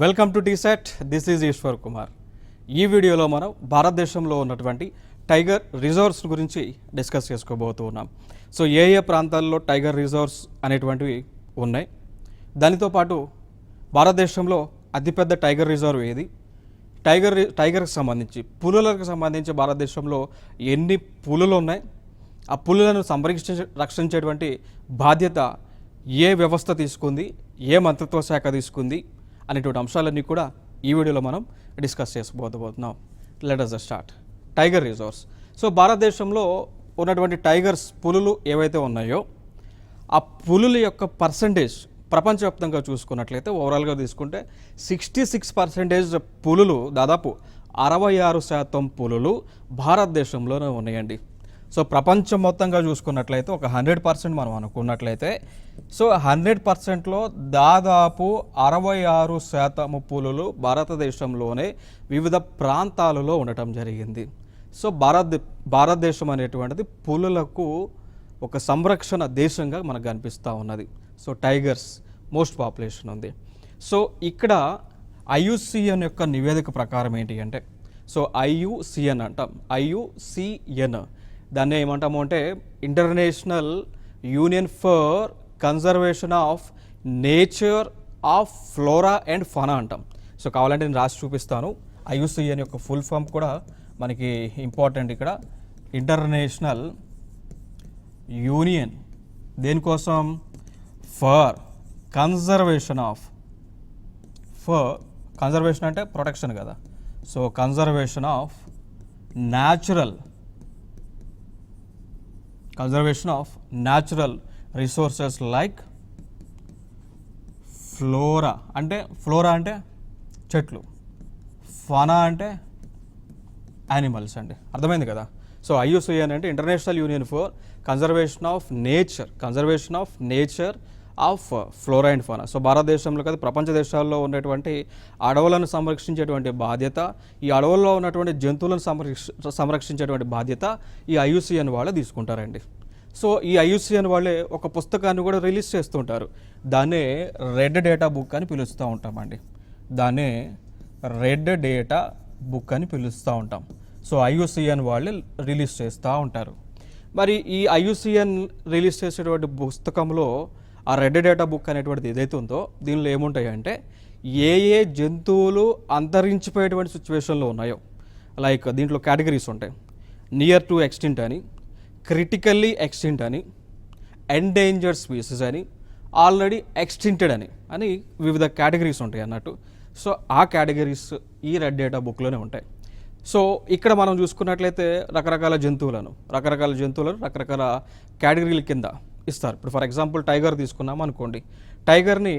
Welcome to TSAT. This is Eshwar Kumar. ఈ వీడియోలో మనం భారతదేశంలో ఉన్నటువంటి టైగర్ రిజర్వ్స్ గురించి డిస్కస్ చేసుకోబోతూ ఉన్నాం. సో ఏ ప్రాంతాల్లో టైగర్ రిజర్వ్స్ అనేటువంటివి ఉన్నాయి, దానితో పాటు భారతదేశంలో అతిపెద్ద టైగర్ రిజర్వ్ ఏది, టైగర్కి సంబంధించి పులులకు సంబంధించి భారతదేశంలో ఎన్ని పులులు ఉన్నాయి, ఆ పులులను రక్షించేటువంటి బాధ్యత ఏ వ్యవస్థ తీసుకుంది, ఏ మంత్రిత్వ శాఖ తీసుకుంది అనేటువంటి అంశాలన్నీ కూడా ఈ వీడియోలో మనం డిస్కస్ చేసుకోబోతున్నాం. Let us start. Tiger reserves. So భారతదేశంలో ఉన్నటువంటి టైగర్స్ పులులు ఏవైతే ఉన్నాయో ఆ పులుల యొక్క పర్సంటేజ్ ప్రపంచవ్యాప్తంగా చూసుకున్నట్లయితే ఓవరాల్గా తీసుకుంటే 66% పులులు, దాదాపు 66% పులులు భారతదేశంలోనే ఉన్నాయండి. సో ప్రపంచం మొత్తంగా చూసుకున్నట్లయితే ఒక 100% మనం అనుకున్నట్లయితే సో 100%లో దాదాపు 66% పులులు భారతదేశంలోనే వివిధ ప్రాంతాలలో ఉండటం జరిగింది. సో భారతదేశం అనేటువంటిది పులులకు ఒక సంరక్షణ దేశంగా మనకు కనిపిస్తూ ఉన్నది. సో టైగర్స్ మోస్ట్ పాపులేషన్ ఉంది. సో ఇక్కడ IUCN యొక్క నివేదిక ప్రకారం ఏంటి అంటే, సో IUCN అంటాం, IUCN దాన్ని ఏమంటాము అంటే international union for conservation of nature of flora and fauna అంటాం. సో కావాలంటే నేను రాసి చూపిస్తాను. IUCN యొక్క ఫుల్ ఫామ్ కూడా మనకి ఇంపార్టెంట్. ఇక్కడ ఇంటర్నేషనల్ యూనియన్ దేనికోసం, ఫర్ కన్జర్వేషన్ అంటే ప్రొటెక్షన్ కదా. So conservation of natural resources like flora అంటే చెట్లు, ఫనా అంటే యానిమల్స్ అండి. అర్థమైంది కదా. సో IUCN అంటే international union for conservation of nature of flora and fauna. So భారతదేశంలో కదా ప్రపంచ దేశాల్లో ఉన్నటువంటి అడవులను సంరక్షించేటువంటి బాధ్యత, ఈ అడవుల్లో ఉన్నటువంటి జంతువులను సంరక్షించేటువంటి బాధ్యత ఈ IUCN వాళ్ళే తీసుకుంటారండి. సో ఈ IUCN వాళ్ళే ఒక పుస్తకాన్ని కూడా రిలీజ్ చేస్తుంటారు. దాన్నే రెడ్ డేటా బుక్ అని పిలుస్తూ ఉంటామండి. సో IUCN వాళ్ళే రిలీజ్ చేస్తూ ఉంటారు. మరి ఈ IUCN రిలీజ్ చేసేటువంటి పుస్తకంలో ఆ రెడ్ డేటా బుక్ అనేటువంటిది ఏదైతే ఉందో దీనిలో ఏముంటాయంటే ఏ జంతువులు అంతరించిపోయేటువంటి సిచ్యువేషన్లో ఉన్నాయో, లైక్ దీంట్లో కేటగిరీస్ ఉంటాయి. నియర్ టు ఎక్స్టింక్ట్ అని, క్రిటికల్లీ ఎక్స్టింక్ట్ అని, ఎండేంజర్డ్ స్పీసీస్ అని, ఆల్రెడీ ఎక్స్టింక్టెడ్ అని వివిధ కేటగిరీస్ ఉంటాయి అన్నట్టు. సో ఆ కేటగిరీస్ ఈ రెడ్ డేటా బుక్లోనే ఉంటాయి. సో ఇక్కడ మనం చూసుకున్నట్లయితే రకరకాల జంతువులను రకరకాల కేటగిరీల కింద ఇస్తారు. ఇప్పుడు ఫర్ ఎగ్జాంపుల్ టైగర్ తీసుకున్నాం అనుకోండి, టైగర్ని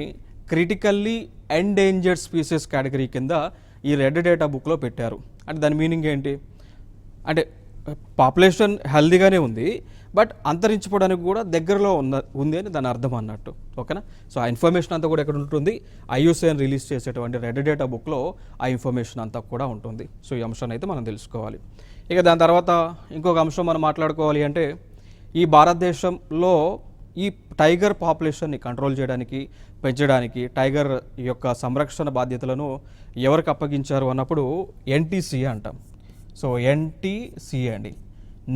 క్రిటికల్లీ ఎండేంజర్డ్ స్పీసీస్ కేటగిరీ కింద ఈ రెడ్ డేటా బుక్లో పెట్టారు. అంటే దాని మీనింగ్ ఏంటి అంటే పాపులేషన్ హెల్దీగానే ఉంది, బట్ అంతరించిపోవడానికి కూడా దగ్గరలో ఉంది అని దాని అర్థం అన్నట్టు. ఓకేనా. సో ఆ ఇన్ఫర్మేషన్ అంతా కూడా ఎక్కడ ఉంటుంది, IUCN రిలీజ్ చేసేటువంటి రెడ్ డేటా బుక్లో ఆ ఇన్ఫర్మేషన్ అంతా కూడా ఉంటుంది. సో ఈ అంశాన్ని అయితే మనం తెలుసుకోవాలి. ఇక దాని తర్వాత ఇంకొక అంశం మనం మాట్లాడుకోవాలి అంటే, ఈ భారతదేశంలో ఈ టైగర్ పాపులేషన్ని కంట్రోల్ చేయడానికి, పెంచడానికి టైగర్ యొక్క సంరక్షణ బాధ్యతలను ఎవరికి అప్పగించారు అన్నప్పుడు NTCA అంటాం. సో NTCA అండి,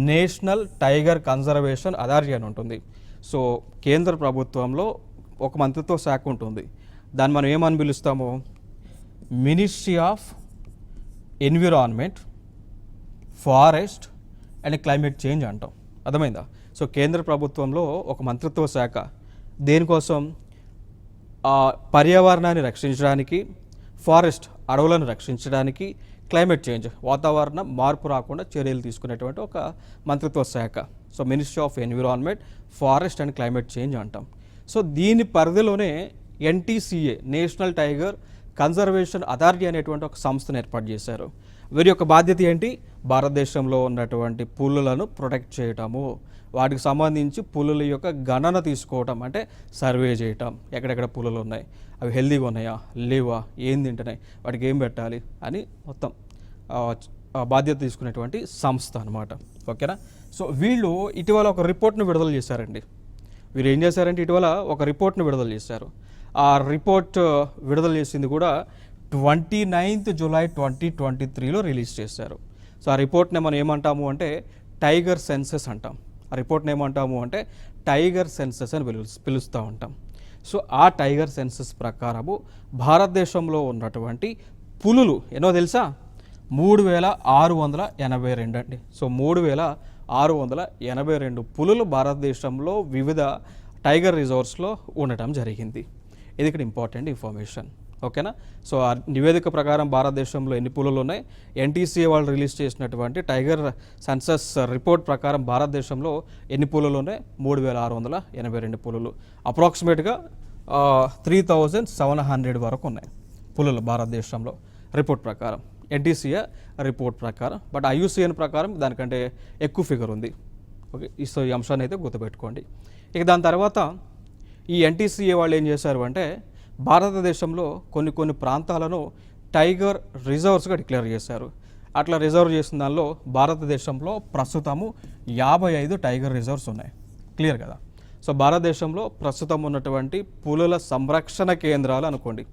నేషనల్ టైగర్ కన్జర్వేషన్ అథారిటీ అని ఉంటుంది. సో కేంద్ర ప్రభుత్వంలో ఒక మంత్రిత్వ శాఖ ఉంటుంది. దాన్ని మనం ఏమని పిలుస్తాము, ministry of environment, forest and climate change అంటాం. అర్థమైందా. సో కేంద్ర ప్రభుత్వంలో ఒక మంత్రిత్వ శాఖ దేనికోసం, పర్యావరణాన్ని రక్షించడానికి, ఫారెస్ట్ అడవులను రక్షించడానికి, క్లైమేట్ చేంజ్ వాతావరణ మార్పు రాకుండా చర్యలు తీసుకునేటువంటి ఒక మంత్రిత్వ శాఖ. So ministry of environment, forest and climate change అంటాం. సో దీని పరిధిలోనే NTCA national tiger conservation authority అనేటువంటి ఒక సంస్థను ఏర్పాటు చేశారు. వీరి యొక్క బాధ్యత ఏంటి, భారతదేశంలో ఉన్నటువంటి పులులను ప్రొటెక్ట్ చేయటము, వాటికి సంబంధించి పులుల యొక్క గణన తీసుకోవటం, అంటే సర్వే చేయటం, ఎక్కడెక్కడ పులులు ఉన్నాయి, అవి హెల్దీగా ఉన్నాయా లేవా, ఏం తింటున్నాయి, వాటికి ఏం పెట్టాలి అని మొత్తం బాధ్యత తీసుకునేటువంటి సంస్థ అనమాట. ఓకేనా. సో వీళ్ళు ఇటీవల ఒక రిపోర్ట్ను విడుదల చేశారండి. వీరు ఏం చేశారంటే ఇటీవల ఒక రిపోర్ట్ను విడుదల చేశారు. ఆ రిపోర్ట్ విడుదల చేసింది కూడా 29th July 2023లో రిలీజ్ చేశారు. సో ఆ రిపోర్ట్ని మనం ఏమంటాము అంటే టైగర్ సెన్సస్ అంటాం. ఆ రిపోర్ట్ని ఏమంటాము అంటే టైగర్ సెన్సస్ అని పిలుస్తూ ఉంటాం. సో ఆ టైగర్ సెన్సస్ ప్రకారము భారతదేశంలో ఉన్నటువంటి పులులు ఎన్నో తెలుసా? 3682 అండి. సో 3682 పులులు భారతదేశంలో వివిధ టైగర్ రిజర్వ్స్లో ఉండటం జరిగింది. ఇది ఇక్కడ ఇంపార్టెంట్ ఇన్ఫర్మేషన్. ఓకేనా? సో ఆ నివేదిక ప్రకారం భారతదేశంలో ఎన్ని పులులు ఉన్నాయి, ఎన్టీసీఏ వాళ్ళు రిలీజ్ చేసినటువంటి టైగర్ సెన్సస్ రిపోర్ట్ ప్రకారం భారతదేశంలో ఎన్ని పులులు ఉన్నాయి? 3682 పులులు. అప్రాక్సిమేట్గా 3700 వరకు ఉన్నాయి పులులు భారతదేశంలో రిపోర్ట్ ప్రకారం, ఎన్టీసీఏ రిపోర్ట్ ప్రకారం. బట్ ఐయుసిఎన్ ప్రకారం దానికంటే ఎక్కువ ఫిగర్ ఉంది. ఓకే, సో ఈ అంశాన్ని అయితే గుర్తుపెట్టుకోండి. ఇక దాని తర్వాత ఈ ఎన్టీసీఏ వాళ్ళు ఏం చేశారు అంటే భారతదేశంలో కొన్ని ప్రాంతాలను టైగర్ రిజర్వ్స్గా డిక్లేర్ చేశారు. అట్లా రిజర్వ్ చేసిన దానిలో భారతదేశంలో ప్రస్తుతము 55 టైగర్ రిజర్వ్స్ ఉన్నాయి. క్లియర్ కదా? సో భారతదేశంలో ప్రస్తుతం ఉన్నటువంటి పులుల సంరక్షణ కేంద్రాలు అనుకోండి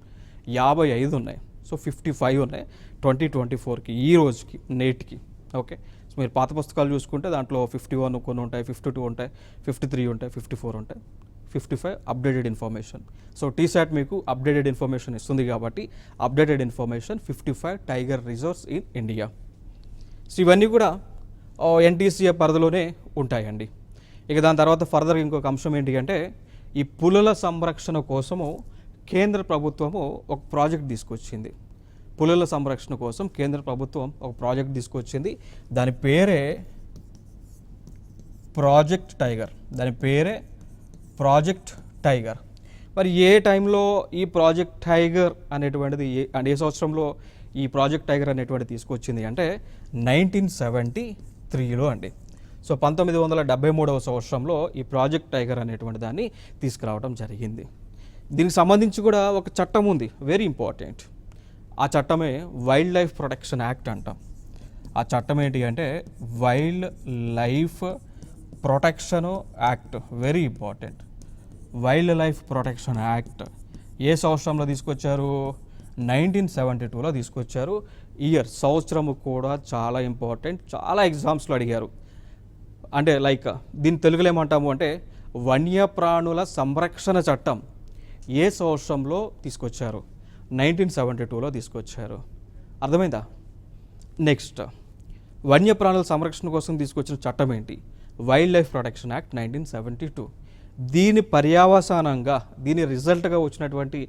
55 ఉన్నాయి. సో 55 ఉన్నాయి 2024కి, ఈ రోజుకి, నేటికి. ఓకే, సో మీరు పాత పుస్తకాలు చూసుకుంటే దాంట్లో 51 కొన్ని ఉంటాయి, 52 ఉంటాయి, 53 ఉంటాయి, 54 ఉంటాయి, 55 అప్డేటెడ్ ఇన్ఫర్మేషన్. సో టీశాట్ మీకు అప్డేటెడ్ ఇన్ఫర్మేషన్ ఇస్తుంది కాబట్టి updated information 55 tiger reserves in India. So ఇవన్నీ కూడా ఎన్టీసీఏ పరిధిలోనే ఉంటాయండి. ఇక దాని తర్వాత ఫర్దర్ ఇంకొక అంశం ఏంటి అంటే ఈ పులుల సంరక్షణ కోసము కేంద్ర ప్రభుత్వము ఒక ప్రాజెక్ట్ తీసుకొచ్చింది. పులుల సంరక్షణ కోసం కేంద్ర ప్రభుత్వం ఒక ప్రాజెక్ట్ తీసుకొచ్చింది. దాని పేరే ప్రాజెక్ట్ టైగర్. మరి ఏ టైంలో ఈ ప్రాజెక్ట్ టైగర్ అనేటువంటిది ఏ సంవత్సరంలో ఈ ప్రాజెక్ట్ టైగర్ అనేటువంటిది తీసుకొచ్చింది అంటే 1973లో అండి. సో 1973వ సంవత్సరంలో ఈ ప్రాజెక్ట్ టైగర్ అనేటువంటి దాన్ని తీసుకురావడం జరిగింది. దీనికి సంబంధించి కూడా ఒక చట్టం ఉంది, వెరీ ఇంపార్టెంట్. ఆ చట్టమే వైల్డ్ లైఫ్ ప్రొటెక్షన్ యాక్ట్ అంటాం. ఆ చట్టం ఏంటి అంటే wildlife protection act, very important. Wildlife protection act ఏ సంవత్సరంలో తీసుకొచ్చారు? 1972లో తీసుకొచ్చారు. సంవత్సరము కూడా చాలా ఇంపార్టెంట్, చాలా ఎగ్జామ్స్లో అడిగారు. అంటే లైక్ దీని తెలుగులో ఏమంటాము అంటే వన్యప్రాణుల సంరక్షణ చట్టం ఏ సంవత్సరంలో తీసుకొచ్చారు? 1972లో తీసుకొచ్చారు. అర్థమైందా? నెక్స్ట్ వన్యప్రాణుల సంరక్షణ కోసం తీసుకొచ్చిన చట్టం ఏంటి? Wild life protection act 1972. దీని పర్యవసానంగా దీని రిజల్ట్గా వచ్చినటువంటి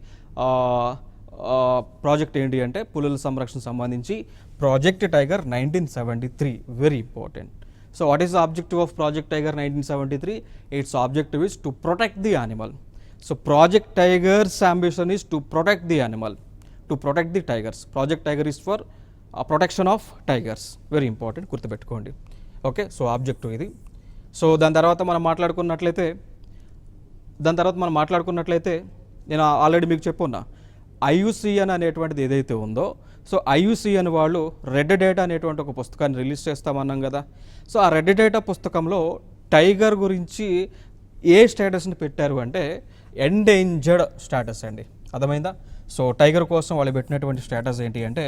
ప్రాజెక్ట్ ఏంటి అంటే పులుల సంరక్షణ సంబంధించి project tiger 1973, very important. So what is the objective of project tiger 1973? It's objective is to protect the animal. So Project Tiger's ambition is to protect the animal, to protect the tigers. Project Tiger is for protection of tigers. Very important, గుర్తుపెట్టుకోండి. Okay, so objective ఇది. So దాని తర్వాత మనం మాట్లాడుకున్నట్లయితే నేను already మీకు చెప్పున్నా IUCN అనేటువంటిది ఏదైతే ఉందో, సో ఐయుసిఎన్ వాళ్ళు రెడ్ డేటా అనేటువంటి ఒక పుస్తకాన్ని రిలీజ్ చేస్తామన్నాం కదా. సో ఆ రెడ్ డేటా పుస్తకంలో టైగర్ గురించి ఏ స్టేటస్ని పెట్టారు అంటే ఎండేంజర్డ్ స్టేటస్ అండి. అర్థమైందా? సో టైగర్ కోసం వాళ్ళు పెట్టినటువంటి స్టేటస్ ఏంటి అంటే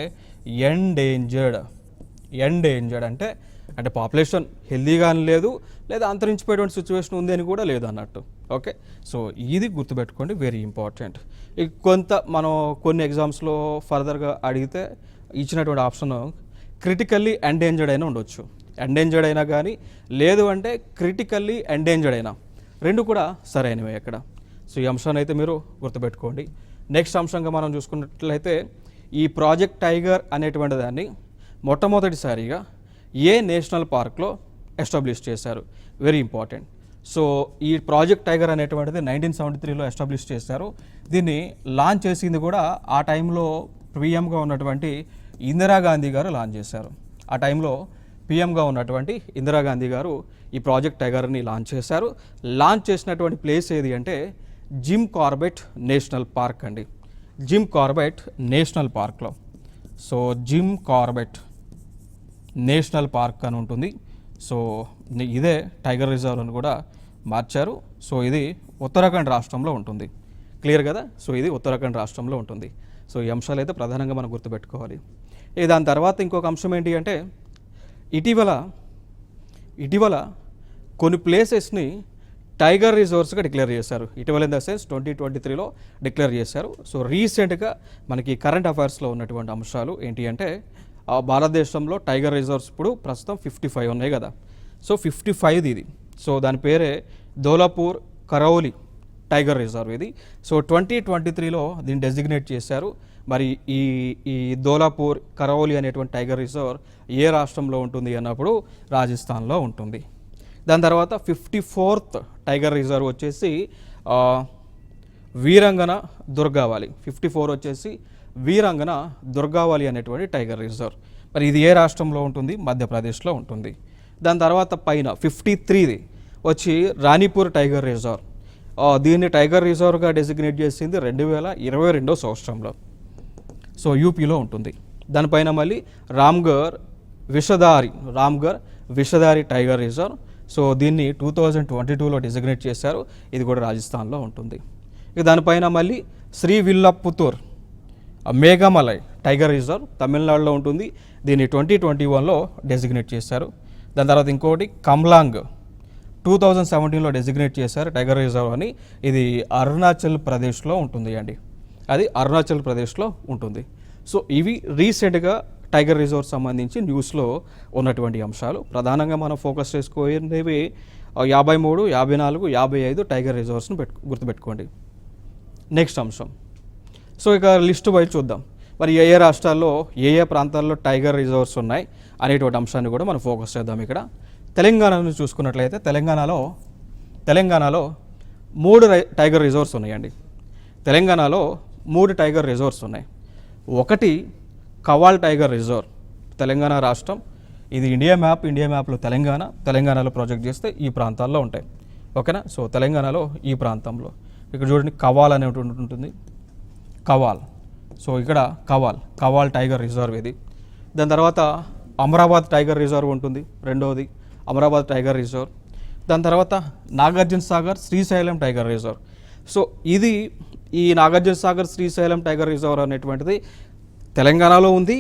ఎండేంజర్డ్ అంటే పాపులేషన్ హెల్దీగానే లేదు, లేదా అంతరించిపోయేటువంటి సిచ్యువేషన్ ఉంది అని కూడా లేదు అన్నట్టు. ఓకే, సో ఇది గుర్తుపెట్టుకోండి, వెరీ ఇంపార్టెంట్. మనం కొన్ని ఎగ్జామ్స్లో ఫర్దర్గా అడిగితే ఇచ్చినటువంటి ఆప్షన్ క్రిటికల్లీ ఎండేంజర్డ్ అయినా ఉండొచ్చు. ఎండేంజర్డ్ అయినా కానీ, లేదు అంటే క్రిటికల్లీ ఎండేంజర్డ్ అయినా, రెండు కూడా సరైనవే అక్కడ. సో ఈ అంశాన్ని అయితే మీరు గుర్తుపెట్టుకోండి. నెక్స్ట్ అంశంగా మనం చూసుకున్నట్లయితే ఈ ప్రాజెక్ట్ టైగర్ అనేటువంటి దాన్ని మొట్టమొదటిసారిగా ఏ నేషనల్ పార్క్లో ఎస్టాబ్లిష్ చేశారు? Very important. సో ఈ ప్రాజెక్ట్ టైగర్ అనేటువంటిది 1973లో ఎస్టాబ్లిష్ చేశారు. దీన్ని లాంచ్ చేసింది కూడా ఆ టైంలో పిఎంగా ఉన్నటువంటి ఇందిరాగాంధీ గారు లాంచ్ చేశారు. ఆ టైంలో పిఎంగా ఉన్నటువంటి ఇందిరాగాంధీ గారు ఈ ప్రాజెక్ట్ టైగర్ని లాంచ్ చేశారు. లాంచ్ చేసినటువంటి ప్లేస్ ఏది అంటే జిమ్ కార్బెట్ నేషనల్ పార్క్ అండి. జిమ్ కార్బెట్ నేషనల్ పార్క్లో. So Jim Corbett national park అని ఉంటుంది. సో ఇదే టైగర్ రిజర్వ్ అని కూడా మార్చారు. సో ఇది ఉత్తరాఖండ్ రాష్ట్రంలో ఉంటుంది. క్లియర్ కదా? సో ఇది ఉత్తరాఖండ్ రాష్ట్రంలో ఉంటుంది. సో ఈ అంశాలు అయితే ప్రధానంగా మనం గుర్తుపెట్టుకోవాలి. ఇక దాని తర్వాత ఇంకొక అంశం ఏంటి అంటే ఇటీవల కొన్ని ప్లేసెస్ని టైగర్ రిజర్వ్స్గా డిక్లేర్ చేశారు. ఇటీవల ఇన్ ద సెన్స్ 2023లో డిక్లేర్ చేశారు. సో రీసెంట్గా మనకి కరెంట్ అఫైర్స్లో ఉన్నటువంటి అంశాలు ఏంటి అంటే భారతదేశంలో టైగర్ రిజర్వ్స్ ఇప్పుడు ప్రస్తుతం 55 ఉన్నాయి కదా. సో 55 ఇది. సో దాని పేరే ధోలాపూర్ కరౌలి టైగర్ రిజర్వ్ ఇది. సో 2023లో దీన్ని డెసిగ్నేట్ చేశారు. మరి ఈ ధోలాపూర్ కరౌలి అనేటువంటి టైగర్ రిజర్వ్ ఏ రాష్ట్రంలో ఉంటుంది అన్నప్పుడు రాజస్థాన్లో ఉంటుంది. దాని తర్వాత 54th టైగర్ రిజర్వ్ వచ్చేసి వీరంగన దుర్గావాలి. 54 వచ్చేసి వీరంగన దుర్గావాలి అనేటువంటి టైగర్ రిజర్వ్. మరి ఇది ఏ రాష్ట్రంలో ఉంటుంది? మధ్యప్రదేశ్లో ఉంటుంది. దాని తర్వాత పైన 53ది వచ్చి రాణిపూర్ టైగర్ రిజర్వ్. దీన్ని టైగర్ రిజర్వ్గా డెసిగ్నేట్ చేసింది 2022 సంవత్సరంలో. సో యూపీలో ఉంటుంది. దానిపైన మళ్ళీ రామ్గర్ విషధారి టైగర్ రిజర్వ్. సో దీన్ని 2022లో డెసిగ్నేట్ చేశారు. ఇది కూడా రాజస్థాన్లో ఉంటుంది. ఇక దానిపైన మళ్ళీ శ్రీవిల్లపుత్తూర్ మేఘమలై టైగర్ రిజర్వ్ తమిళనాడులో ఉంటుంది. దీన్ని 2021లో డెసిగ్నేట్ చేశారు. దాని తర్వాత ఇంకోటి కమ్లాంగ్ 2017లో డెసిగ్నేట్ చేశారు టైగర్ రిజర్వ్ అని. ఇది అరుణాచల్ ప్రదేశ్లో ఉంటుంది అండి. అది అరుణాచల్ ప్రదేశ్లో ఉంటుంది. సో ఇవి రీసెంట్గా టైగర్ రిజర్వ్ సంబంధించి న్యూస్లో ఉన్నటువంటి అంశాలు. ప్రధానంగా మనం ఫోకస్ చేసుకోనేవి 53, 54, 55 టైగర్ రిజర్వ్స్ని గుర్తుపెట్టుకోండి. నెక్స్ట్ అంశం. సో ఇక లిస్ట్ వైజ్ చూద్దాం. మరి ఏ రాష్ట్రాల్లో ఏ ప్రాంతాల్లో టైగర్ రిజర్వ్స్ ఉన్నాయి అనేటువంటి అంశాన్ని కూడా మనం ఫోకస్ చేద్దాం. ఇక్కడ తెలంగాణను చూసుకున్నట్లయితే తెలంగాణలో 3 టైగర్ రిజర్వ్స్ ఉన్నాయండి. తెలంగాణలో 3 టైగర్ రిజర్వ్స్ ఉన్నాయి. ఒకటి కవాల్ టైగర్ రిజర్వ్, తెలంగాణ రాష్ట్రం. ఇది ఇండియా మ్యాప్లో తెలంగాణలో ప్రాజెక్ట్ చేస్తే ఈ ప్రాంతాల్లో ఉంటాయి. ఓకేనా. సో తెలంగాణలో ఈ ప్రాంతంలో ఇక్కడ చూడండి కవాల్ అనేటువంటి ఉంటుంది. కవాల్. సో ఇక్కడ కవాల్ టైగర్ రిజర్వ్ ఇది. దాని తర్వాత అమరాబాద్ టైగర్ రిజర్వ్ ఉంటుంది, రెండవది అమరాబాద్ టైగర్ రిజర్వ్. దాని తర్వాత Nagarjuna Sagar Srisailam tiger reserve. So ఈ నాగార్జున సాగర్ శ్రీశైలం టైగర్ రిజర్వ్ అనేటువంటిది తెలంగాణలో ఉంది,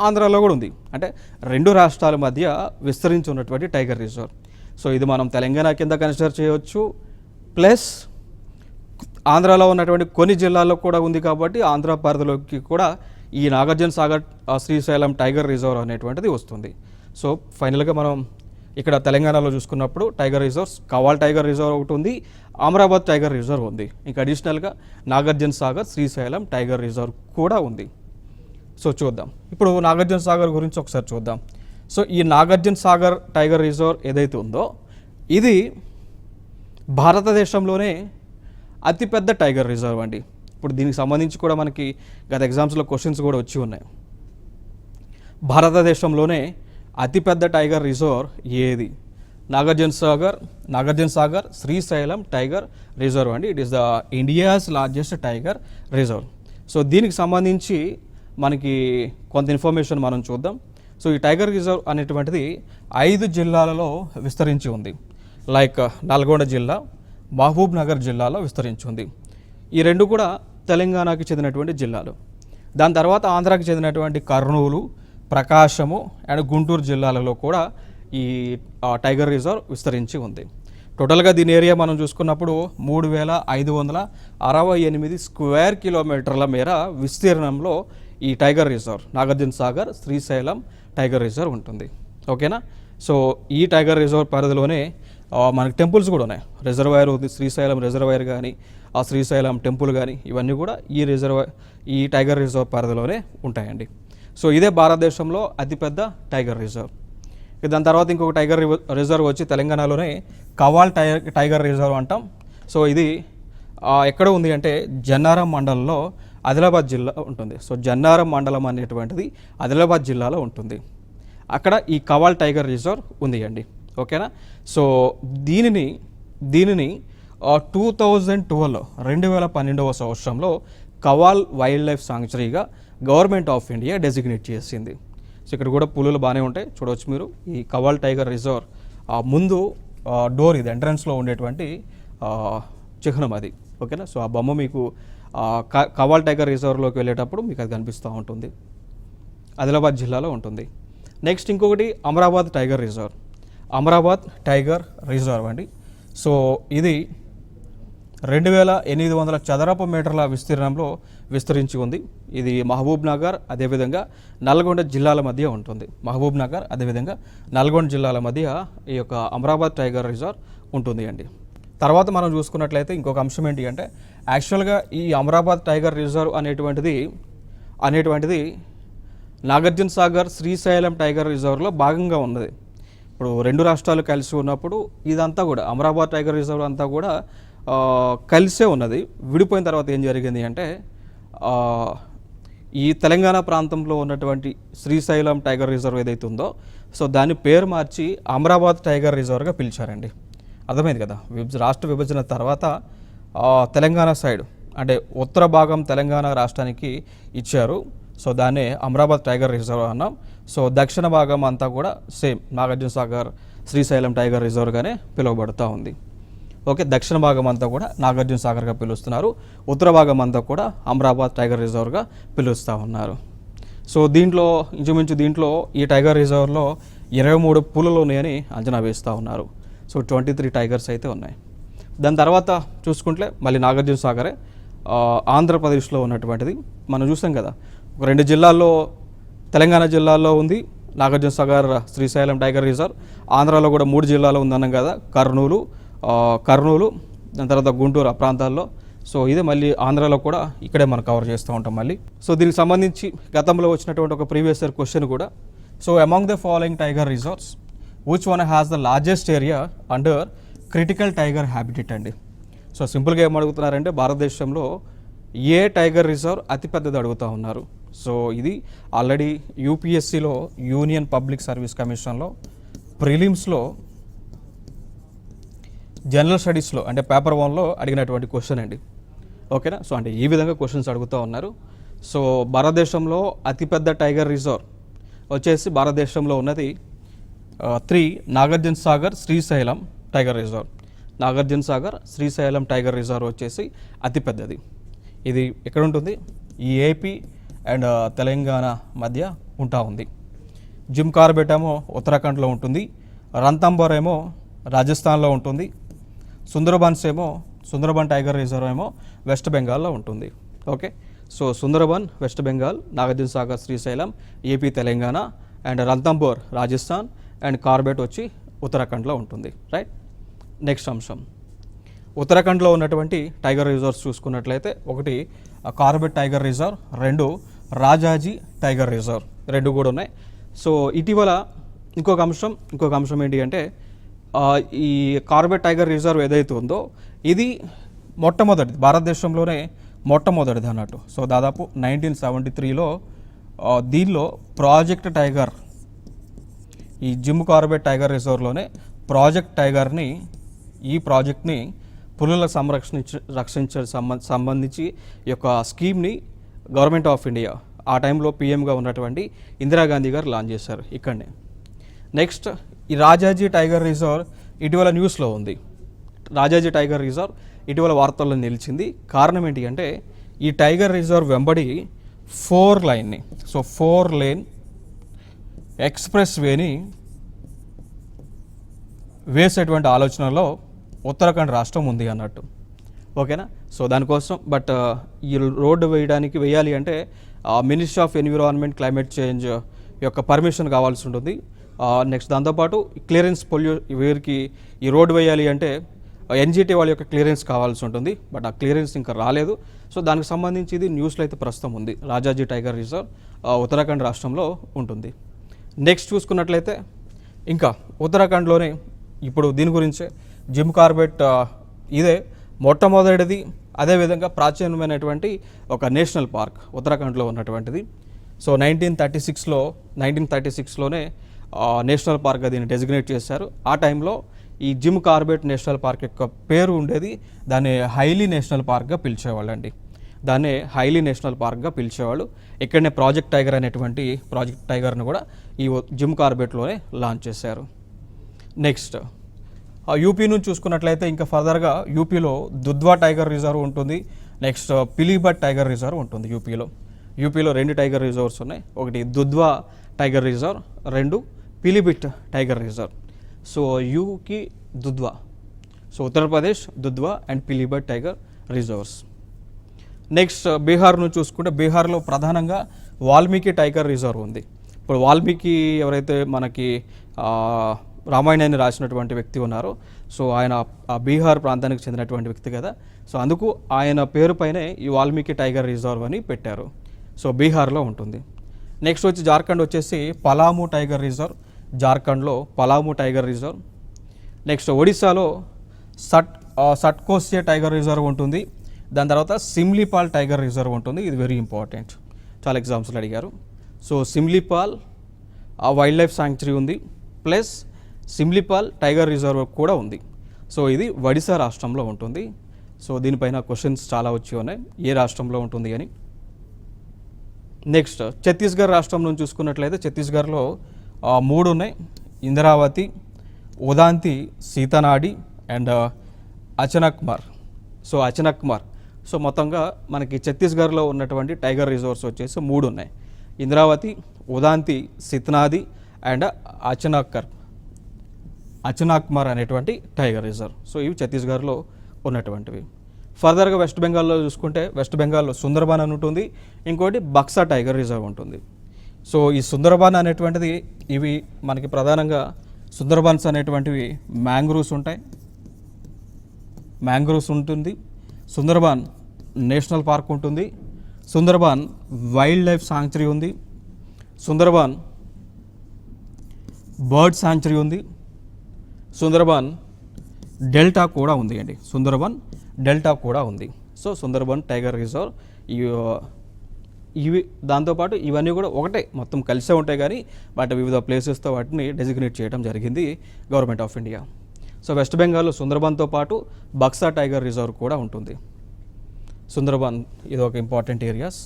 ఆంధ్రాలో కూడా ఉంది. అంటే 2 రాష్ట్రాల మధ్య విస్తరించి ఉన్నటువంటి టైగర్ రిజర్వ్. సో ఇది మనం తెలంగాణ కింద కన్సిడర్ చేయవచ్చు, ప్లస్ ఆంధ్రాలో ఉన్నటువంటి కొన్ని జిల్లాల్లో కూడా ఉంది కాబట్టి ఆంధ్ర పరిధిలోకి కూడా ఈ నాగార్జున సాగర్ శ్రీశైలం టైగర్ రిజర్వ్ అనేటువంటిది వస్తుంది. సో ఫైనల్గా మనం ఇక్కడ తెలంగాణలో చూసుకున్నప్పుడు tiger reserves Kawal tiger reserve ఒకటి ఉంది, అమరాబాద్ టైగర్ రిజర్వ్ ఉంది. ఇంకా అడిషనల్గా నాగార్జున సాగర్ శ్రీశైలం టైగర్ రిజర్వ్ కూడా ఉంది. సో చూద్దాం ఇప్పుడు నాగార్జున సాగర్ గురించి ఒకసారి చూద్దాం. సో ఈ నాగార్జున సాగర్ టైగర్ రిజర్వ్ ఏదైతే ఉందో ఇది భారతదేశంలోనే అతిపెద్ద టైగర్ రిజర్వ్ అండి. ఇప్పుడు దీనికి సంబంధించి కూడా మనకి గత ఎగ్జామ్స్లో క్వశ్చన్స్ కూడా వచ్చి ఉన్నాయి. భారతదేశంలోనే అతిపెద్ద టైగర్ రిజర్వ్ ఏది? నాగార్జున సాగర్ శ్రీశైలం టైగర్ రిజర్వ్ అండి. It is the India's largest tiger reserve. So దీనికి సంబంధించి మనకి కొంత ఇన్ఫర్మేషన్ మనం చూద్దాం. సో ఈ టైగర్ రిజర్వ్ అనేటువంటిది 5 జిల్లాలలో విస్తరించి ఉంది. లైక్ నల్గొండ జిల్లా, మహబూబ్ నగర్ జిల్లాలో విస్తరించి ఉంది. ఈ 2 కూడా తెలంగాణకి చెందినటువంటి జిల్లాలు. దాని తర్వాత ఆంధ్రాకి చెందినటువంటి కర్నూలు, ప్రకాశము అండ్ గుంటూరు జిల్లాలలో కూడా ఈ టైగర్ రిజర్వ్ విస్తరించి ఉంది. టోటల్గా దీని ఏరియా మనం చూసుకున్నప్పుడు 3568 స్క్వేర్ కిలోమీటర్ల మేర విస్తీర్ణంలో ఈ tiger reserve Nagarjuna Sagar Srisailam tiger reserve ఉంటుంది. ఓకేనా. సో ఈ టైగర్ రిజర్వ్ పరిధిలోనే మనకి టెంపుల్స్ కూడా ఉన్నాయి. రిజర్వాయర్ ఉంది, శ్రీశైలం రిజర్వాయర్ కానీ ఆ శ్రీశైలం టెంపుల్ కానీ ఇవన్నీ కూడా ఈ టైగర్ రిజర్వ్ పరిధిలోనే ఉంటాయండి. సో ఇదే భారతదేశంలో అతిపెద్ద టైగర్ రిజర్వ్. దాని తర్వాత ఇంకొక టైగర్ రిజర్వ్ వచ్చి తెలంగాణలోనే కవాల్ టైగర్ రిజర్వ్ అంటాం. సో ఇది ఎక్కడ ఉంది అంటే జన్నారం మండలంలో ఆదిలాబాద్ జిల్లా ఉంటుంది. సో జన్నారం మండలం అనేటువంటిది ఆదిలాబాద్ జిల్లాలో ఉంటుంది. అక్కడ ఈ కవాల్ టైగర్ రిజర్వ్ ఉంది అండి. ఓకేనా. సో దీనిని 2012 సంవత్సరంలో కవాల్ వైల్డ్ లైఫ్ సాంక్చురీగా గవర్నమెంట్ ఆఫ్ ఇండియా డెసిగ్నేట్ చేసింది. సో ఇక్కడ కూడా పులులు బాగానే ఉంటాయి చూడవచ్చు మీరు. ఈ కవాల్ టైగర్ రిజర్వ్ ముందు డోర్ ఇది ఎంట్రన్స్లో ఉండేటువంటి చిహ్నం అది. ఓకేనా. సో ఆ బొమ్మ మీకు కవాల్ టైగర్ రిజర్వ్లోకి వెళ్ళేటప్పుడు మీకు అది కనిపిస్తూ ఉంటుంది. ఆదిలాబాద్ జిల్లాలో ఉంటుంది. నెక్స్ట్ ఇంకొకటి Amrabad tiger reserve. Amrabad tiger reserve అండి. సో ఇది 2800 చదరపు మీటర్ల విస్తీర్ణంలో విస్తరించి ఉంది. ఇది మహబూబ్ నగర్ అదేవిధంగా నల్గొండ జిల్లాల మధ్య ఉంటుంది. మహబూబ్ నగర్ అదేవిధంగా నల్గొండ జిల్లాల మధ్య ఈ యొక్క అమరాబాద్ టైగర్ రిజర్వ్ ఉంటుంది అండి. తర్వాత మనం చూసుకున్నట్లయితే ఇంకొక అంశం ఏంటి అంటే యాక్చువల్గా ఈ అమరాబాద్ టైగర్ రిజర్వ్ అనేటువంటిది నాగార్జున సాగర్ శ్రీశైలం టైగర్ రిజర్వ్లో భాగంగా ఉన్నది. ఇప్పుడు రెండు రాష్ట్రాలు కలిసి ఉన్నప్పుడు ఇదంతా కూడా అమరాబాద్ టైగర్ రిజర్వ్ అంతా కూడా కలిసే ఉన్నది. విడిపోయిన తర్వాత ఏం జరిగింది అంటే ఈ తెలంగాణ ప్రాంతంలో ఉన్నటువంటి శ్రీశైలం టైగర్ రిజర్వ్ ఏదైతే ఉందో సో దాని పేరు మార్చి అమరాబాద్ టైగర్ రిజర్వ్గా పిలిచారండి. అర్థమైంది కదా. రాష్ట్ర విభజన తర్వాత తెలంగాణ సైడ్ అంటే ఉత్తర భాగం తెలంగాణ రాష్ట్రానికి ఇచ్చారు. సో దాన్నే అమరాబాద్ టైగర్ రిజర్వ్ అన్నాం. సో దక్షిణ భాగం అంతా కూడా సేమ్ నాగార్జున సాగర్ శ్రీశైలం టైగర్ రిజర్వ్గానే పిలువబడుతూ ఉంది. ఓకే. దక్షిణ భాగం అంతా కూడా నాగార్జున సాగర్గా పిలుస్తున్నారు. ఉత్తర భాగం అంతా కూడా అమరాబాద్ టైగర్ రిజర్వ్గా పిలుస్తూ ఉన్నారు. సో ఇంచుమించు దీంట్లో ఈ టైగర్ రిజర్వ్లో 23 పులులు ఉన్నాయని అంచనా వేస్తూ ఉన్నారు. సో 23 టైగర్స్ అయితే ఉన్నాయి. దాని తర్వాత చూసుకుంటే మళ్ళీ నాగార్జున సాగరే ఆంధ్రప్రదేశ్లో ఉన్నటువంటిది. మనం చూసాం కదా, ఒక 2 జిల్లాల్లో తెలంగాణ జిల్లాల్లో ఉంది నాగార్జున సాగర్ శ్రీశైలం టైగర్ రిజర్వ్. ఆంధ్రాలో కూడా 3 జిల్లాలో ఉందన్నాం కదా, కర్నూలు దాని తర్వాత గుంటూరు ఆ ప్రాంతాల్లో. సో ఇదే మళ్ళీ ఆంధ్రాలో కూడా ఇక్కడే మనం కవర్ చేస్తూ ఉంటాం మళ్ళీ. సో దీనికి సంబంధించి గతంలో వచ్చినటువంటి ఒక ప్రీవియస్ ఇయర్ క్వశ్చన్ కూడా, so among the following tiger reserves which one has the largest area under critical tiger habitat అండి. సో సింపుల్గా ఏం అడుగుతున్నారంటే భారతదేశంలో ఏ టైగర్ రిజర్వ్ అతిపెద్దది అడుగుతూ ఉన్నారు. సో ఇది ఆల్రెడీ యూపీఎస్సీలో యూనియన్ పబ్లిక్ సర్వీస్ కమిషన్లో ప్రిలిమ్స్లో జనరల్ స్టడీస్లో అంటే పేపర్ 1లో అడిగినటువంటి క్వశ్చన్ అండి. ఓకేనా. సో అంటే ఈ విధంగా క్వశ్చన్స్ అడుగుతూ ఉన్నారు. సో భారతదేశంలో అతిపెద్ద టైగర్ రిజర్వ్ వచ్చేసి భారతదేశంలో ఉన్నది 3 Nagarjuna Sagar Srisailam tiger reserve. Nagarjuna Sagar Srisailam tiger reserve వచ్చేసి అతిపెద్దది. ఇది ఎక్కడ ఉంటుంది? ఈ ఏపీ అండ్ తెలంగాణ మధ్య ఉంటా ఉంది. జిమ్ కార్బెట్ ఏమో ఉత్తరాఖండ్లో ఉంటుంది. రణథంబోర్ ఏమో రాజస్థాన్లో ఉంటుంది. సుందరబన్ టైగర్ రిజర్వ్ ఏమో వెస్ట్ బెంగాల్లో ఉంటుంది. Okay. So Sundarban West Bengal, Nagarjuna Sagar Srisailam AP Telangana, and Ranthambore Rajasthan, and Corbett వచ్చి ఉత్తరాఖండ్లో ఉంటుంది. రైట్. నెక్స్ట్ అంశం ఉత్తరాఖండ్లో ఉన్నటువంటి టైగర్ రిజర్వ్స్ చూసుకున్నట్లయితే, ఒకటి Corbett tiger reserve, 2 Rajaji tiger reserve, 2 కూడా ఉన్నాయి. సో ఇటీవల ఇంకొక అంశం ఏంటి అంటే ఈ కార్బెట్ టైగర్ రిజర్వ్ ఏదైతే ఉందో ఇది మొట్టమొదటిది భారతదేశంలోనే మొట్టమొదటిది అన్నట్టు. సో దాదాపు 1973లో దీనిలో ప్రాజెక్ట్ టైగర్, ఈ జిమ్ కార్బెట్ టైగర్ రిజర్వ్లోనే ప్రాజెక్ట్ టైగర్ని, ఈ ప్రాజెక్ట్ని పులుల రక్షించ సంబంధించి ఈ యొక్క స్కీమ్ని గవర్నమెంట్ ఆఫ్ ఇండియా ఆ టైంలో పీఎంగా ఉన్నటువంటి ఇందిరాగాంధీ గారు లాంచ్ చేశారు ఇక్కడనే. నెక్స్ట్ ఈ రాజాజీ టైగర్ రిజర్వ్ ఇటీవల న్యూస్లో ఉంది. రాజాజీ టైగర్ రిజర్వ్ ఇటీవల వార్తల్లో నిలిచింది. కారణం ఏంటి అంటే ఈ టైగర్ రిజర్వ్ వెంబడి 4 లైన్ని, సో 4 లేన్ ఎక్స్ప్రెస్ వేని వేసేటువంటి ఆలోచనలో ఉత్తరాఖండ్ రాష్ట్రం ఉంది అన్నట్టు. ఓకేనా. సో దానికోసం బట్ ఈ రోడ్డు వేయాలి అంటే ministry of environment climate change యొక్క పర్మిషన్ కావాల్సి ఉంటుంది. నెక్స్ట్ దాంతోపాటు క్లియరెన్స్ వీరికి ఈ రోడ్డు వేయాలి అంటే ఎన్జిటి వాళ్ళ యొక్క క్లియరెన్స్ కావాల్సి ఉంటుంది. బట్ ఆ క్లియరెన్స్ ఇంకా రాలేదు. సో దానికి సంబంధించి ఇది న్యూస్లో అయితే ప్రస్తుతం ఉంది. రాజాజీ టైగర్ రిజర్వ్ ఉత్తరాఖండ్ రాష్ట్రంలో ఉంటుంది. నెక్స్ట్ చూసుకున్నట్లయితే ఇంకా ఉత్తరాఖండ్లోనే ఇప్పుడు దీని గురించే జిమ్ కార్బెట్ ఇదే మొట్టమొదటిది, అదేవిధంగా ప్రాచీనమైనటువంటి ఒక నేషనల్ పార్క్ ఉత్తరాఖండ్లో ఉన్నటువంటిది. సో 1936లోనే నేషనల్ పార్క్గా దీన్ని డెసిగ్నేట్ చేశారు. ఆ టైంలో ఈ జిమ్ కార్బెట్ నేషనల్ పార్క్ యొక్క పేరు ఉండేది, దాన్ని హైలీ నేషనల్ పార్క్గా పిలిచేవాళ్ళు అండి. దాన్నే హైలీ నేషనల్ పార్క్గా పిలిచేవాళ్ళు. ఇక్కడనే ప్రాజెక్ట్ టైగర్ అనేటువంటి ప్రాజెక్ట్ టైగర్ను కూడా ఈ జిమ్ కార్బెట్లోనే లాంచ్ చేశారు. నెక్స్ట్ యూపీ నుంచి చూసుకున్నట్లయితే ఇంకా ఫర్దర్గా యూపీలో దుధ్వా టైగర్ రిజర్వ్ ఉంటుంది. నెక్స్ట్ పిలీభట్ టైగర్ రిజర్వ్ ఉంటుంది యూపీలో 2 టైగర్ రిజర్వ్స్ ఉన్నాయి. ఒకటి Dudhwa tiger reserve, 2 Pilibhit tiger reserve. So యూకి Dudhwa, so Uttar Pradesh Dudhwa and Pilibhit tiger reserves. Next Bihar నుంచి చూసుకుంటే బీహార్లో ప్రధానంగా వాల్మీకి టైగర్ రిజర్వ్ ఉంది. ఇప్పుడు వాల్మీకి ఎవరైతే మనకి రామాయణాన్ని రాసినటువంటి వ్యక్తి ఉన్నారో, సో ఆయన ఆ బీహార్ ప్రాంతానికి చెందినటువంటి వ్యక్తి కదా, సో అందుకు ఆయన పేరు పైనే ఈ వాల్మీకి టైగర్ రిజర్వ్ అని పెట్టారు. సో బీహార్లో ఉంటుంది. నెక్స్ట్ వచ్చి జార్ఖండ్ వచ్చేసి పలాము టైగర్ రిజర్వ్, జార్ఖండ్లో పలాము టైగర్ రిజర్వ్. నెక్స్ట్ ఒడిశాలో సట్కోసియా టైగర్ రిజర్వ్ ఉంటుంది. దాని తర్వాత సిమ్లీపాల్ టైగర్ రిజర్వ్ ఉంటుంది. ఇది వెరీ ఇంపార్టెంట్, చాలా ఎగ్జామ్స్లో అడిగారు. So Simlipal wild life sanctuary ఉంది, ప్లస్ సిమ్లీపాల్ టైగర్ రిజర్వ్ కూడా ఉంది. సో ఇది ఒడిశా రాష్ట్రంలో ఉంటుంది. సో దీనిపైన క్వశ్చన్స్ చాలా వచ్చి ఉన్నాయి, ఏ రాష్ట్రంలో ఉంటుంది అని. నెక్స్ట్ ఛత్తీస్గఢ్ రాష్ట్రం నుంచి చూసుకున్నట్లయితే ఛత్తీస్గఢ్లో 3 ఉన్నాయి. ఇంద్రావతి, ఉదాంతి, సీతనాడి అండ్ అచనక్మర్. సో మొత్తంగా మనకి ఛత్తీస్గఢ్లో ఉన్నటువంటి టైగర్ రిజర్వ్స్ వచ్చేసి 3 ఉన్నాయి. ఇంద్రావతి, ఉదాంతి, సిత్నాది అండ్ అచనాక్మర్ అనేటువంటి టైగర్ రిజర్వ్. సో ఇవి ఛత్తీస్గఢ్లో ఉన్నటువంటివి. ఫర్దర్గా వెస్ట్ బెంగాల్లో చూసుకుంటే వెస్ట్ బెంగాల్లో సుందర్బాన్ అని ఉంటుంది, ఇంకోటి బక్సా టైగర్ రిజర్వ్ ఉంటుంది. సో ఈ సుందర్బాన్ అనేటువంటిది ఇవి మనకి ప్రధానంగా సుందర్బాన్స్ అనేటువంటివి మ్యాంగ్రూవ్స్ ఉంటాయి, ఉంటుంది. సుందర్బాన్ నేషనల్ పార్క్ ఉంటుంది, సుందర్బాన్ వైల్డ్ లైఫ్ శాంక్చురీ ఉంది, సుందర్బాన్ బర్డ్ శాంక్చురీ ఉంది, సుందర్బాన్ డెల్టా కూడా ఉంది అండి, సుందర్బాన్ డెల్టా కూడా ఉంది. సో సుందర్బాన్ టైగర్ రిజర్వ్ ఇవి దాంతోపాటు ఇవన్నీ కూడా ఒకటే, మొత్తం కలిసే ఉంటాయి, కానీ వాటి వివిధ ప్లేసెస్తో వాటిని డెసిగ్నేట్ చేయడం జరిగింది government of India. So west బెంగాల్లో సుందర్బాన్తో పాటు బక్సా టైగర్ రిజర్వ్ కూడా ఉంటుంది. సుందర్బాన్ ఇది ఒక ఇంపార్టెంట్ ఏరియాస్.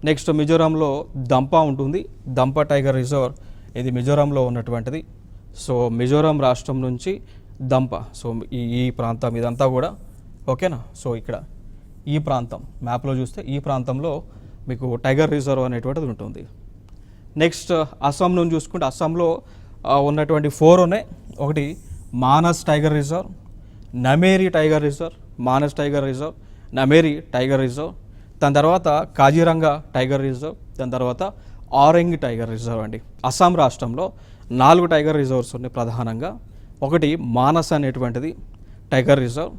నెక్స్ట్ మిజోరాంలో దంపా ఉంటుంది, దంపా టైగర్ రిజర్వ్ ఇది మిజోరాంలో ఉన్నటువంటిది. సో మిజోరాం రాష్ట్రం నుంచి దంపా, సో ఈ ప్రాంతం ఇదంతా కూడా ఓకేనా. సో ఇక్కడ ఈ ప్రాంతం మ్యాప్లో చూస్తే ఈ ప్రాంతంలో మీకు టైగర్ రిజర్వ్ అనేటువంటిది ఉంటుంది. నెక్స్ట్ అస్సాం నుంచి చూసుకుంటే అస్సాంలో ఉన్నటువంటి 4 ఉన్నాయి. ఒకటి Manas tiger reserve, Nameri tiger reserve, Manas tiger reserve, Nameri tiger reserve, దాని తర్వాత కాజీరంగా టైగర్ రిజర్వ్, దాని తర్వాత ఆరెంజ్ టైగర్ రిజర్వ్ అండి. అస్సాం రాష్ట్రంలో 4 టైగర్ రిజర్వ్స్ ఉన్నాయి ప్రధానంగా. ఒకటి మానస్ అనేటువంటిది టైగర్ రిజర్వ్,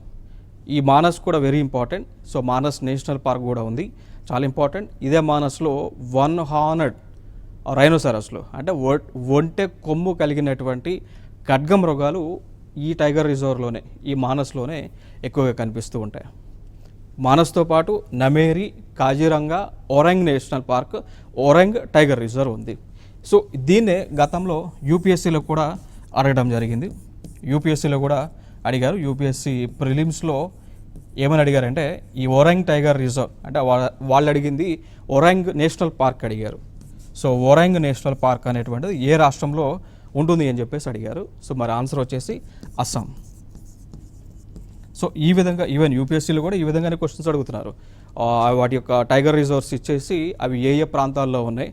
ఈ మానస్ కూడా very important. So Manas national park కూడా ఉంది, చాలా ఇంపార్టెంట్. ఇదే మానస్లో 1 హార్నెడ్ రైనోసరస్లో అంటే ఒంటె కొమ్ము కలిగినటువంటి ఖడ్గమృగాలు ఈ టైగర్ రిజర్వ్లోనే, ఈ మానస్లోనే ఎక్కువగా కనిపిస్తూ ఉంటాయి. మానస్తో పాటు Nameri, Kaziranga, Orang national park, Orang tiger reserve ఉంది. సో దీన్నే గతంలో యూపీఎస్సీలో కూడా అడగడం జరిగింది, యూపీఎస్సీలో కూడా అడిగారు. యూపీఎస్సీ ప్రిలిమ్స్లో ఏమని అడిగారంటే ఈ ఓరంగ్ టైగర్ రిజర్వ్ అంటే వాళ్ళు అడిగింది ఓరంగ్ నేషనల్ పార్క్ అడిగారు. సో ఓరంగ్ నేషనల్ పార్క్ అనేటువంటిది ఏ రాష్ట్రంలో ఉంటుంది అని చెప్పేసి అడిగారు. సో మరి ఆన్సర్ వచ్చేసి అస్సాం. సో ఈ విధంగా ఈవెన్ యూపీఎస్సీలో కూడా ఈ విధంగానే క్వశ్చన్స్ అడుగుతున్నారు. వాటి యొక్క టైగర్ రిజర్వ్స్ ఇచ్చేసి అవి ఏ ఏ ప్రాంతాల్లో ఉన్నాయి,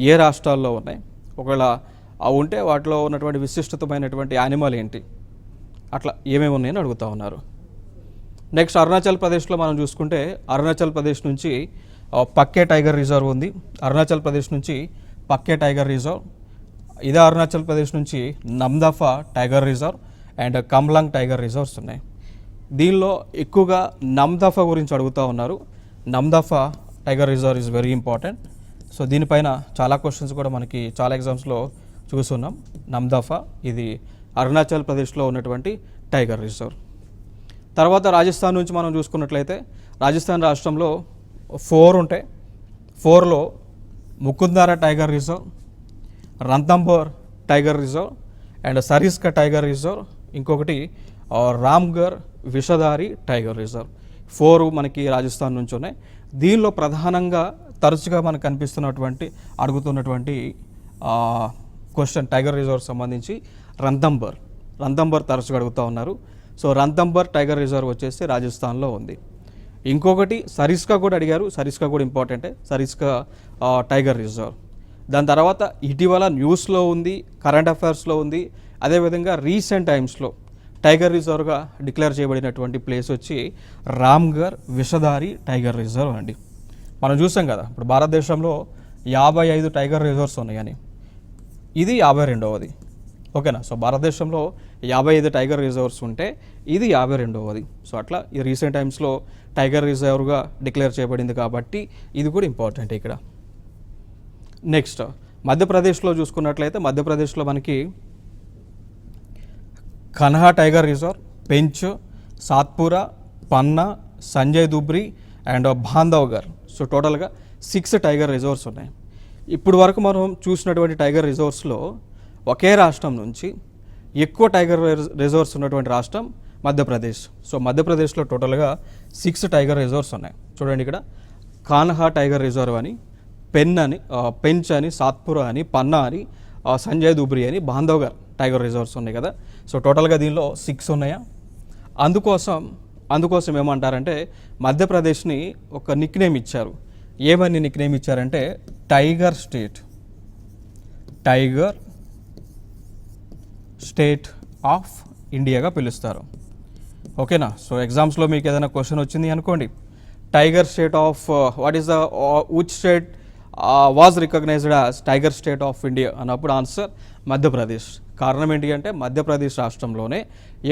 ఏ రాష్ట్రాల్లో ఉన్నాయి, ఒకవేళ అవి ఉంటే వాటిలో ఉన్నటువంటి విశిష్టతమైనటువంటి యానిమల్ ఏంటి, అట్లా ఏమేమి ఉన్నాయని అడుగుతూ ఉన్నారు. నెక్స్ట్ అరుణాచల్ ప్రదేశ్లో మనం చూసుకుంటే అరుణాచల్ ప్రదేశ్ నుంచి పక్కే టైగర్ రిజర్వ్ ఉంది. అరుణాచల్ ప్రదేశ్ నుంచి పక్కే టైగర్ రిజర్వ్. ఇదే అరుణాచల్ ప్రదేశ్ నుంచి Namdapha tiger reserve and Kamlang tiger reserves ఉన్నాయి. దీనిలో ఎక్కువగా నమ్దఫా గురించి అడుగుతూ ఉన్నారు. Namdapha tiger reserve is very important. So దీనిపైన చాలా క్వశ్చన్స్ కూడా మనకి చాలా ఎగ్జామ్స్లో చూస్తున్నాం. నమ్దఫా ఇది అరుణాచల్ ప్రదేశ్లో ఉన్నటువంటి టైగర్ రిజర్వ్. తర్వాత రాజస్థాన్ నుంచి మనం చూసుకున్నట్లయితే రాజస్థాన్ రాష్ట్రంలో 4 ఉంటాయి. 4లో Mukundara tiger reserve, Ranthambore tiger reserve and Sariska tiger reserve, ఇంకొకటి రామ్గర్ విషధారి టైగర్ రిజర్వ్. 4 మనకి రాజస్థాన్ నుంచి ఉన్నాయి. దీనిలో ప్రధానంగా తరచుగా మనకు కనిపిస్తున్నటువంటి అడుగుతున్నటువంటి క్వశ్చన్ టైగర్ రిజర్వ్ సంబంధించి రణథంబోర్ తరచుగా అడుగుతూ ఉన్నారు. సో రణథంబోర్ టైగర్ రిజర్వ్ వచ్చేసి రాజస్థాన్లో ఉంది. ఇంకొకటి సరిస్కా కూడా అడిగారు. సరిస్కా కూడా ఇంపార్టెంటే, సరిస్కా టైగర్ రిజర్వ్. దాని తర్వాత ఇటీవల న్యూస్లో ఉంది, కరెంట్ అఫైర్స్లో ఉంది. అదేవిధంగా రీసెంట్ టైమ్స్లో టైగర్ రిజర్వ్గా డిక్లేర్ చేయబడినటువంటి ప్లేస్ వచ్చి రామ్గర్ విషధారి టైగర్ రిజర్వ్ అండి. మనం చూసాం కదా ఇప్పుడు భారతదేశంలో 55 టైగర్ రిజర్వ్స్ ఉన్నాయని, ఇది 52వది. ఓకేనా. సో భారతదేశంలో 55 టైగర్ రిజర్వ్స్ ఉంటే ఇది 52వది. సో అట్లా ఈ రీసెంట్ టైమ్స్లో టైగర్ రిజర్వ్గా డిక్లేర్ చేయబడింది కాబట్టి ఇది కూడా ఇంపార్టెంట్ ఇక్కడ. నెక్స్ట్ మధ్యప్రదేశ్లో చూసుకున్నట్లయితే మధ్యప్రదేశ్లో మనకి Kanha tiger reserve, Pench, Satpura, Panna, Sanjay Dubri and Bandhavgarh. So టోటల్గా 6 టైగర్ రిజర్వ్స్ ఉన్నాయి. ఇప్పుడు వరకు మనం చూసినటువంటి టైగర్ రిజర్వ్స్లో ఒకే రాష్ట్రం నుంచి ఎక్కువ టైగర్ రిజర్వ్స్ ఉన్నటువంటి రాష్ట్రం మధ్యప్రదేశ్. సో మధ్యప్రదేశ్లో టోటల్గా 6 టైగర్ రిజర్వ్స్ ఉన్నాయి. చూడండి ఇక్కడ కాన్హా టైగర్ రిజర్వ్ అని, పెంచ్ అని, సాత్పురా అని, పన్నా అని, సంజయ్ దుబ్రి అని, బాంధవ్గర్ టైగర్ రిజర్వ్స్ ఉన్నాయి కదా. సో టోటల్గా దీనిలో 6 ఉన్నాయా. అందుకోసం ఏమంటారంటే మధ్యప్రదేశ్ని ఒక నిక్నేమ్ ఇచ్చారు. ఏమని నిక్నేమ్ ఇచ్చారంటే టైగర్ స్టేట్ ఆఫ్ ఇండియాగా పిలుస్తారు. ఓకేనా. సో ఎగ్జామ్స్లో మీకు ఏదైనా క్వశ్చన్ వచ్చింది అనుకోండి, tiger state of what is the which state was recognized as tiger state of India అన్నప్పుడు ఆన్సర్ మధ్యప్రదేశ్. కారణం ఏంటి అంటే మధ్యప్రదేశ్ రాష్ట్రంలోనే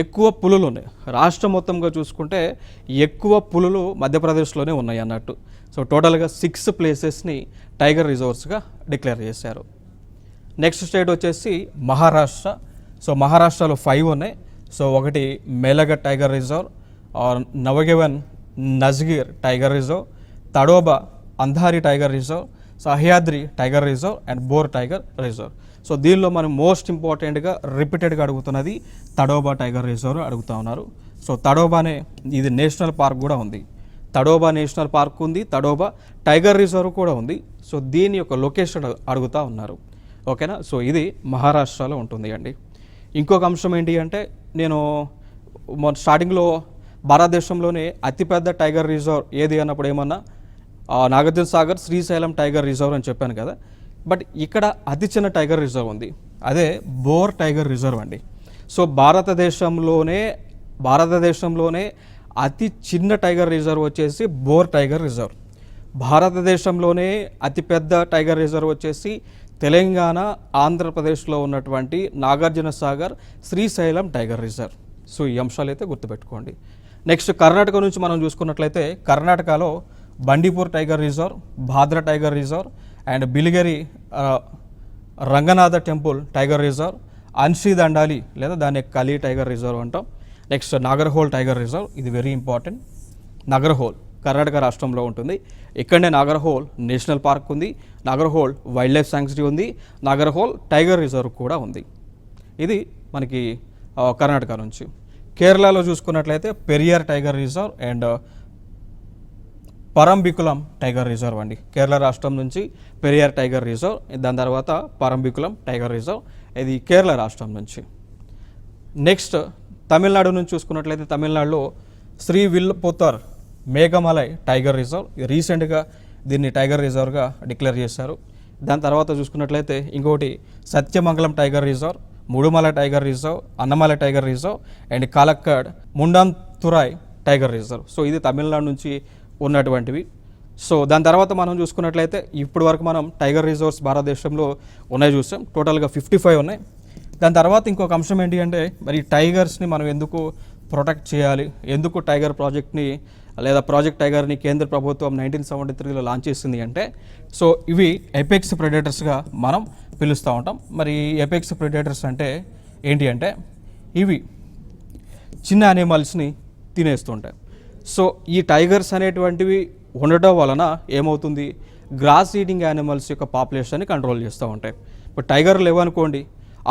ఎక్కువ పులులు ఉన్నాయి. రాష్ట్రం మొత్తంగా చూసుకుంటే ఎక్కువ పులులు మధ్యప్రదేశ్లోనే ఉన్నాయి అన్నట్టు. సో టోటల్గా 6 ప్లేసెస్ని టైగర్ రిజర్వ్స్గా డిక్లేర్ చేశారు. నెక్స్ట్ స్టేట్ వచ్చేసి మహారాష్ట్ర. సో మహారాష్ట్రలో 5 ఉన్నాయి. సో ఒకటి Melghat tiger reserve, Navegaon Nagzira tiger reserve, Tadoba Andhari tiger reserve, Sahyadri tiger reserve and Bor tiger reserve. So దీనిలో మనం మోస్ట్ ఇంపార్టెంట్గా రిపీటెడ్గా అడుగుతున్నది తడోబా టైగర్ రిజర్వ్ అడుగుతూ ఉన్నారు. సో తడోబానే ఇది నేషనల్ పార్క్ కూడా ఉంది. తడోబా నేషనల్ పార్క్ ఉంది, తడోబా టైగర్ రిజర్వ్ కూడా ఉంది. సో దీని యొక్క లొకేషన్ అడుగుతూ ఉన్నారు. ఓకేనా. సో ఇది మహారాష్ట్రలో ఉంటుంది అండి. ఇంకొక అంశం ఏంటి అంటే నేను స్టార్టింగ్లో భారతదేశంలోనే అతిపెద్ద టైగర్ రిజర్వ్ ఏది అన్నప్పుడు ఏమన్నా నాగార్జున సాగర్ శ్రీశైలం టైగర్ రిజర్వ్ అని చెప్పాను కదా. బట్ ఇక్కడ అతి చిన్న టైగర్ రిజర్వ్ ఉంది, అదే బోర్ టైగర్ రిజర్వ్ అండి. సో భారతదేశంలోనే అతి చిన్న టైగర్ రిజర్వ్ వచ్చేసి బోర్ టైగర్ రిజర్వ్. భారతదేశంలోనే అతిపెద్ద టైగర్ రిజర్వ్ వచ్చేసి తెలంగాణ, ఆంధ్రప్రదేశ్లో ఉన్నటువంటి Nagarjuna Sagar Srisailam tiger reserve. So ఈ అంశాలు అయితే గుర్తుపెట్టుకోండి. నెక్స్ట్ కర్ణాటక నుంచి మనం చూసుకున్నట్లయితే కర్ణాటకలో Bandipur tiger reserve, Bhadra tiger reserve and Biligiri Ranganatha temple tiger reserve, Anshi Dandeli లేదా దాన్ని కలి టైగర్ రిజర్వ్ అంటాం. నెక్స్ట్ నాగర్హోల్ టైగర్ రిజర్వ్, ఇది వెరీ ఇంపార్టెంట్. నాగర్హోల్ కర్ణాటక రాష్ట్రంలో ఉంటుంది. ఇక్కడనే నాగర్హోల్ నేషనల్ పార్క్ ఉంది, నాగర్హోల్ వైల్డ్ లైఫ్ శాంక్చురీ ఉంది, నాగర్హోల్ టైగర్ రిజర్వ్ కూడా ఉంది. ఇది మనకి కర్ణాటక నుంచి. కేరళలో చూసుకున్నట్లయితే Periyar tiger reserve and Parambikulam tiger reserve అండి. కేరళ రాష్ట్రం నుంచి పెరియార్ టైగర్ రిజర్వ్, దాని తర్వాత పరంబికులం టైగర్ రిజర్వ్, ఇది కేరళ రాష్ట్రం నుంచి. నెక్స్ట్ తమిళనాడు నుంచి చూసుకున్నట్లయితే తమిళనాడులో శ్రీవిల్లిపుత్తూర్ మేఘమలై టైగర్ రిజర్వ్, రీసెంట్గా దీన్ని టైగర్ రిజర్వ్గా డిక్లేర్ చేశారు. దాని తర్వాత చూసుకున్నట్లయితే ఇంకోటి Sathyamangalam tiger reserve, Mudumalai tiger reserve, Anamalai tiger reserve and Kalakkad Mundanthurai tiger reserve. So ఇది తమిళనాడు నుంచి ఉన్నటువంటివి. సో దాని తర్వాత మనం చూసుకున్నట్లయితే ఇప్పటి వరకు మనం టైగర్ రిజర్వ్స్ భారతదేశంలో ఉన్నాయి చూసాం, టోటల్గా 55 ఉన్నాయి. దాని తర్వాత ఇంకొక అంశం ఏంటి అంటే మరి టైగర్స్ని మనం ఎందుకు ప్రొటెక్ట్ చేయాలి, ఎందుకు టైగర్ ప్రాజెక్ట్ని లేదా ప్రాజెక్ట్ టైగర్ని కేంద్ర ప్రభుత్వం 1973లో లాంచ్ చేసింది అంటే, సో ఇవి ఎపెక్స్ ప్రెడేటర్స్గా మనం పిలుస్తూ ఉంటాం. మరి ఎపెక్స్ ప్రెడేటర్స్ అంటే ఏంటి అంటే ఇవి చిన్న యానిమల్స్ని తినేస్తుంటాయి. సో ఈ టైగర్స్ అనేటువంటివి ఉండటం వలన ఏమవుతుంది, గ్రాస్ ఈటింగ్ యానిమల్స్ యొక్క పాపులేషన్ని కంట్రోల్ చేస్తూ ఉంటాయి. ఇప్పుడు టైగర్లు లేవనుకోండి,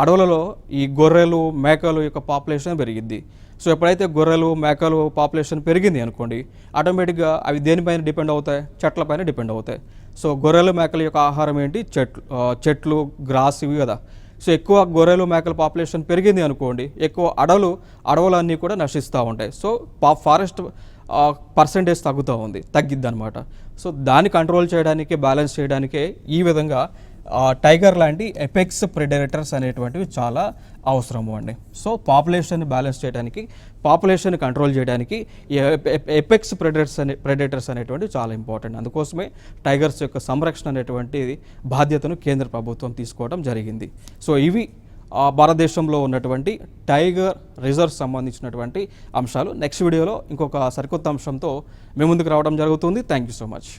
అడవులలో ఈ గొర్రెలు మేకలు యొక్క పాపులేషన్ పెరిగిద్ది. సో ఎప్పుడైతే గొర్రెలు మేకలు పాపులేషన్ పెరిగింది అనుకోండి, ఆటోమేటిక్గా అవి దేనిపైన డిపెండ్ అవుతాయి, చెట్లపైన డిపెండ్ అవుతాయి. సో గొర్రెలు మేకల యొక్క ఆహారం ఏంటి, చెట్లు, గ్రాస్ ఇవి కదా. సో ఎక్కువ గొర్రెలు మేకల పాపులేషన్ పెరిగింది అనుకోండి, ఎక్కువ అడవులన్నీ కూడా నశిస్తూ ఉంటాయి. సో ఫారెస్ట్ పర్సంటేజ్ తగ్గిద్ది అనమాట. సో దాన్ని కంట్రోల్ చేయడానికి, బ్యాలెన్స్ చేయడానికే ఈ విధంగా టైగర్ లాంటి ఎపెక్స్ ప్రెడేటర్స్ అనేటువంటివి చాలా అవసరము అండి. సో పాపులేషన్ బ్యాలెన్స్ చేయడానికి, పాపులేషన్ కంట్రోల్ చేయడానికి ఈ ఎపెక్స్ ప్రెడేటర్స్ అనేటువంటివి చాలా ఇంపార్టెంట్. అందుకోసమే టైగర్స్ యొక్క సంరక్షణ అనేటువంటి బాధ్యతను కేంద్ర ప్రభుత్వం తీసుకోవడం జరిగింది. సో ఇవి భారతదేశంలో ఉన్నటువంటి టైగర్ రిజర్వ్స్ సంబంధించినటువంటి అంశాలు. నెక్స్ట్ వీడియోలో ఇంకొక సరికొత్త అంశంతో మేము ముందుకు రావడం జరుగుతుంది. Thank you so much.